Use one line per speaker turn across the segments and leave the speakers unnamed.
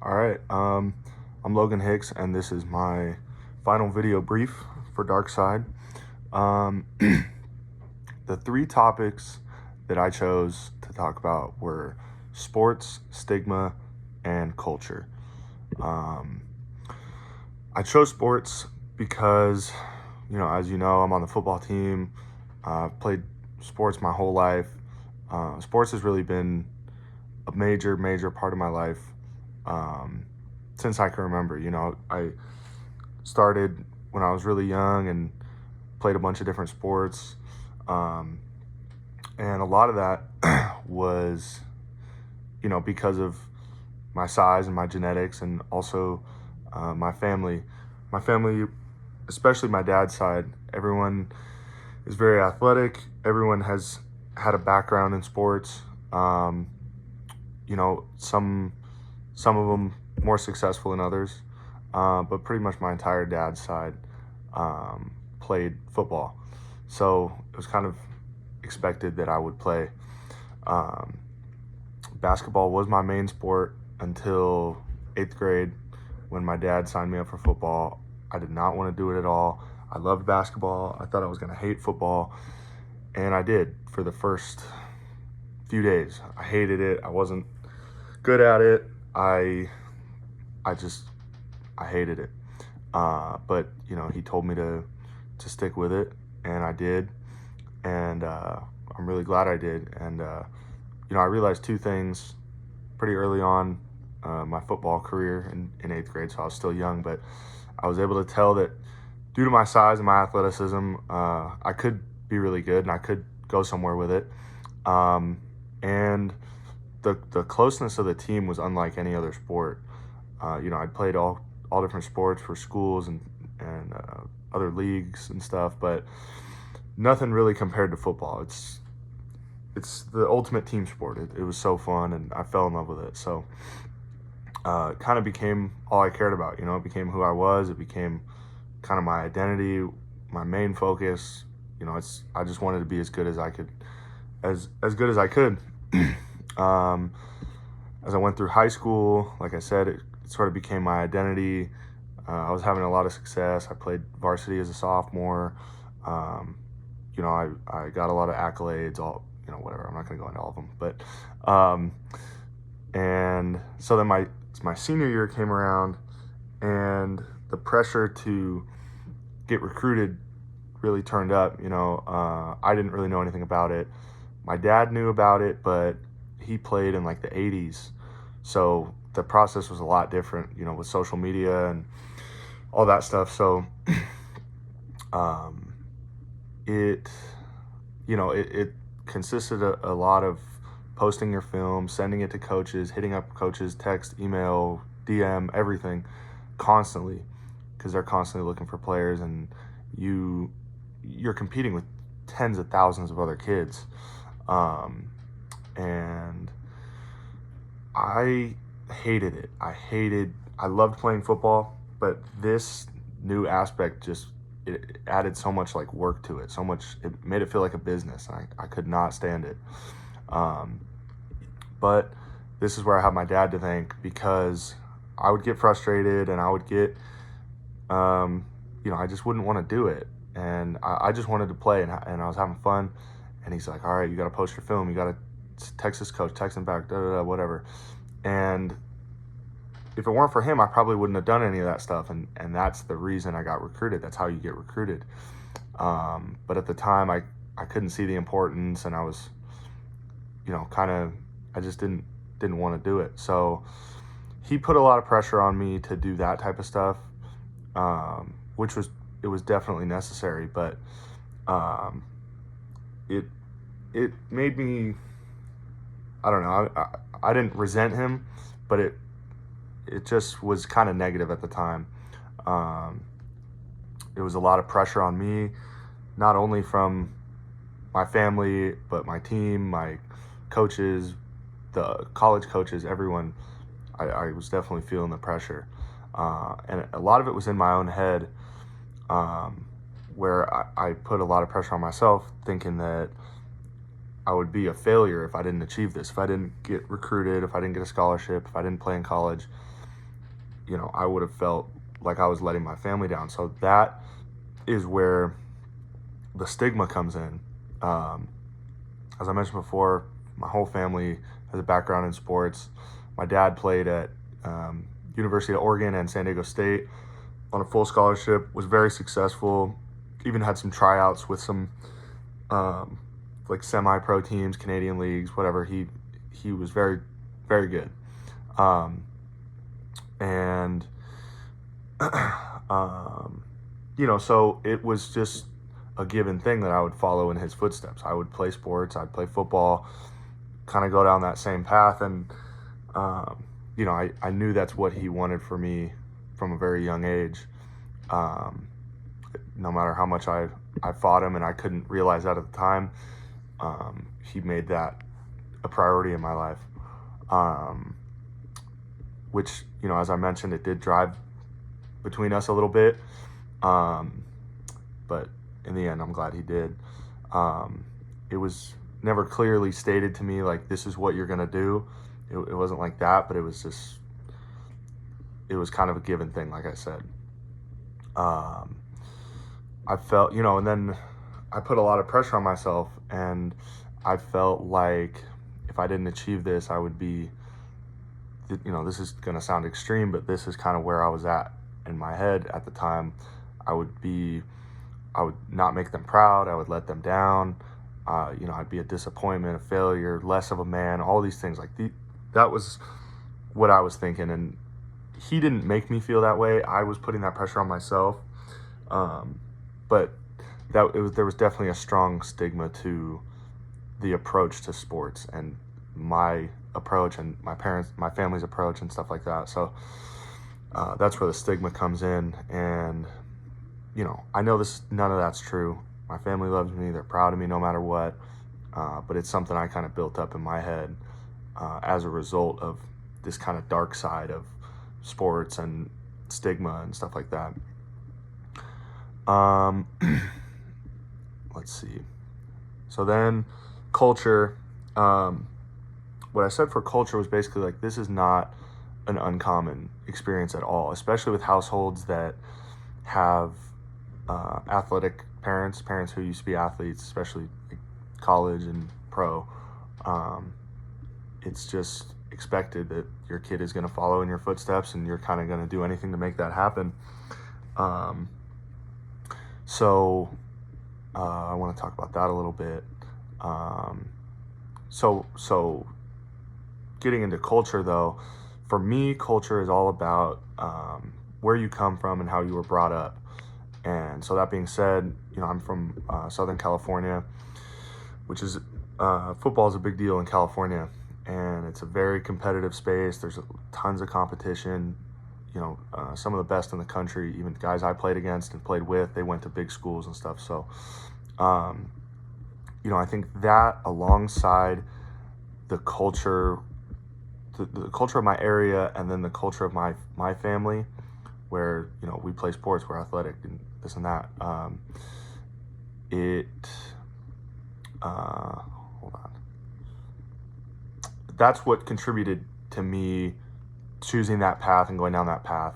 All right, I'm Logan Hicks, and this is my final video brief for Dark Side. The three topics that I chose to talk about were sports, stigma, and culture. Um, I chose sports because, as you know, I'm on the football team. I've played sports my whole life. Sports has really been a major part of my life um, since I can remember. I started when I was really young and played a bunch of different sports. Um, and a lot of that was, because of my size and my genetics, and also my family. My family, especially my dad's side, everyone is very athletic. Everyone has had a background in sports. Some of them more successful than others, but pretty much my entire dad's side played football. So it was kind of expected that I would play. Um, Basketball was my main sport until 8th grade when my dad signed me up for football. I did not want to do it at all. I loved basketball. I thought I was going to hate football, and I did for the first few days. I hated it. I wasn't good at it. I hated it. But he told me to stick with it, and I did, and I'm really glad I did. And I realized two things pretty early on my football career in 8th grade, so I was still young, but I was able to tell that due to my size and my athleticism, I could be really good and I could go somewhere with it. And the closeness of the team was unlike any other sport. I'd played all different sports for schools and other leagues and stuff, but nothing really compared to football. It's the ultimate team sport. It was so fun, and I fell in love with it. So it kind of became all I cared about. It became who I was. It became kind of my identity, my main focus. I just wanted to be as good as I could, as good as I could. As I went through high school, like I said, it sort of became my identity. I was having a lot of success. I played varsity as a sophomore. I got a lot of accolades, whatever. I'm not going to go into all of them. But, and so then my senior year came around, and the pressure to get recruited really turned up. I didn't really know anything about it. My dad knew about it, but he played in like the 80s. So the process was a lot different, with social media and all that stuff. So it consisted of a lot of posting your film, sending it to coaches, hitting up coaches, text, email, DM, everything constantly, because they're constantly looking for players, and you're competing with tens of thousands of other kids. And I hated it. I loved playing football, but this new aspect it added so much like work to it, it made it feel like a business. I could not stand it. But this is where I have my dad to thank, because I would get frustrated and I would get, I just wouldn't want to do it. And I just wanted to play, and I was having fun. And he's like, all right, you got to post your film. You got to text this coach, text him back, whatever. And if it weren't for him, I probably wouldn't have done any of that stuff. And that's the reason I got recruited. That's how you get recruited. But at the time, I couldn't see the importance, and I was, I just didn't want to do it. So he put a lot of pressure on me to do that type of stuff, which was definitely necessary. But it made me, I don't know, I didn't resent him, but it just was kind of negative at the time. It was a lot of pressure on me, not only from my family, but my team, my coaches, the college coaches, everyone. I was definitely feeling the pressure. And a lot of it was in my own head, where I put a lot of pressure on myself, thinking that I would be a failure if I didn't achieve this, if I didn't get recruited, if I didn't get a scholarship, if I didn't play in college. I would have felt like I was letting my family down. So that is where the stigma comes in. As I mentioned before, my whole family has a background in sports. My dad played at University of Oregon and San Diego State on a full scholarship, was very successful, even had some tryouts with some like semi-pro teams, Canadian leagues, whatever. He was very, very good. And so it was just a given thing that I would follow in his footsteps. I would play sports, I'd play football, kind of go down that same path. And, I knew that's what he wanted for me from a very young age. No matter how much I fought him, and I couldn't realize that at the time, he made that a priority in my life. Which, as I mentioned, it did drive between us a little bit. But in the end, I'm glad he did. It was never clearly stated to me, like, this is what you're going to do. It wasn't like that, but it was kind of a given thing, like I said. I felt, and then I put a lot of pressure on myself, and I felt like if I didn't achieve this, I would be, this is going to sound extreme, but this is kind of where I was at in my head at the time. I would not make them proud. I would let them down. I'd be a disappointment, a failure, less of a man, all these things. That was what I was thinking. And he didn't make me feel that way. I was putting that pressure on myself. But there was definitely a strong stigma to the approach to sports and my approach and my family's approach and stuff like that. So that's where the stigma comes in. And, I know none of that's true. My family loves me. They're proud of me no matter what. But it's something I kind of built up in my head as a result of this kind of dark side of sports and stigma and stuff like that. Let's see. So then culture, what I said for culture was basically like, this is not an uncommon experience at all, especially with households that have athletic parents who used to be athletes, especially like college and pro. It's just expected that your kid is going to follow in your footsteps, and you're kind of going to do anything to make that happen. So I want to talk about that a little bit. So getting into culture, though, for me, culture is all about where you come from and how you were brought up. And so that being said, I'm from Southern California, which is football is a big deal in California, and it's a very competitive space. There's tons of competition. Some of the best in the country, even guys I played against and played with, they went to big schools and stuff. So, I think that alongside the culture, the culture of my area, and then the culture of my family, where, we play sports, we're athletic and this and that. Hold on. That's what contributed to me choosing that path and going down that path.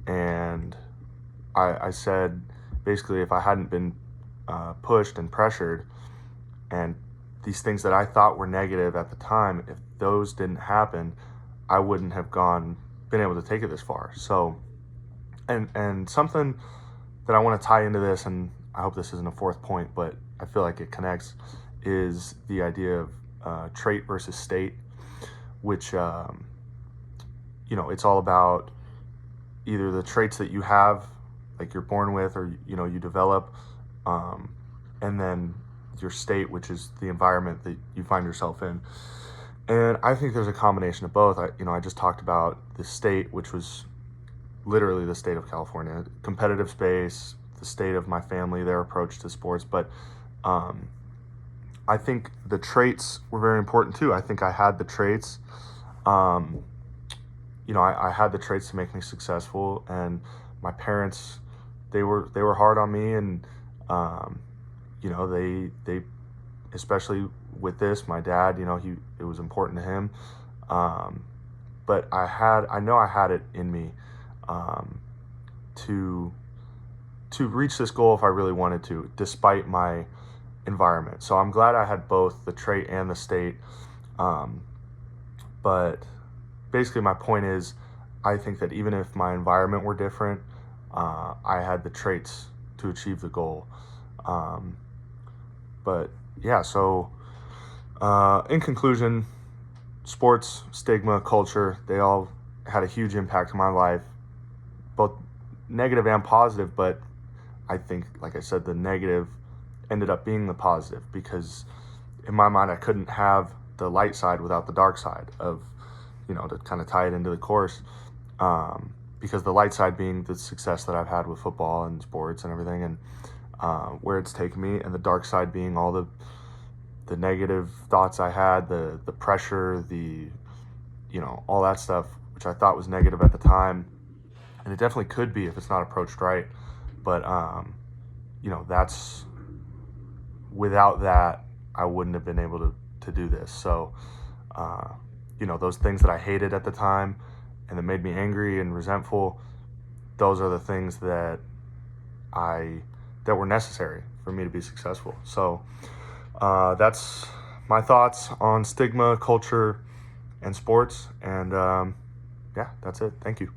And I said, basically, if I hadn't been pushed and pressured, and these things that I thought were negative at the time, if those didn't happen, I wouldn't have been able to take it this far. So, and something that I want to tie into this, and I hope this isn't a fourth point, but I feel like it connects, is the idea of trait versus state, which, it's all about either the traits that you have, like you're born with, or, you develop, and then your state, which is the environment that you find yourself in. And I think there's a combination of both. I just talked about the state, which was literally the state of California, competitive space, the state of my family, their approach to sports. But I think the traits were very important too. I think I had the traits. I had the traits to make me successful, and my parents, they were hard on me, and they especially with this, my dad, it was important to him. but I know I had it in me to reach this goal if I really wanted to, despite my environment. So I'm glad I had both the trait and the state. But basically, my point is, I think that even if my environment were different, I had the traits to achieve the goal. But yeah, so in conclusion, sports, stigma, culture, they all had a huge impact on my life, both negative and positive. But I think, like I said, the negative ended up being the positive, because in my mind, I couldn't have the light side without the dark side of, to kind of tie it into the course. Because the light side being the success that I've had with football and sports and everything, and where it's taken me, and the dark side being all the negative thoughts I had, the pressure, all that stuff, which I thought was negative at the time. And it definitely could be if it's not approached right. But, that's, without that, I wouldn't have been able to do this. So, those things that I hated at the time and that made me angry and resentful, those are the things that were necessary for me to be successful. So, that's my thoughts on stigma, culture, and sports. And, yeah, that's it. Thank you.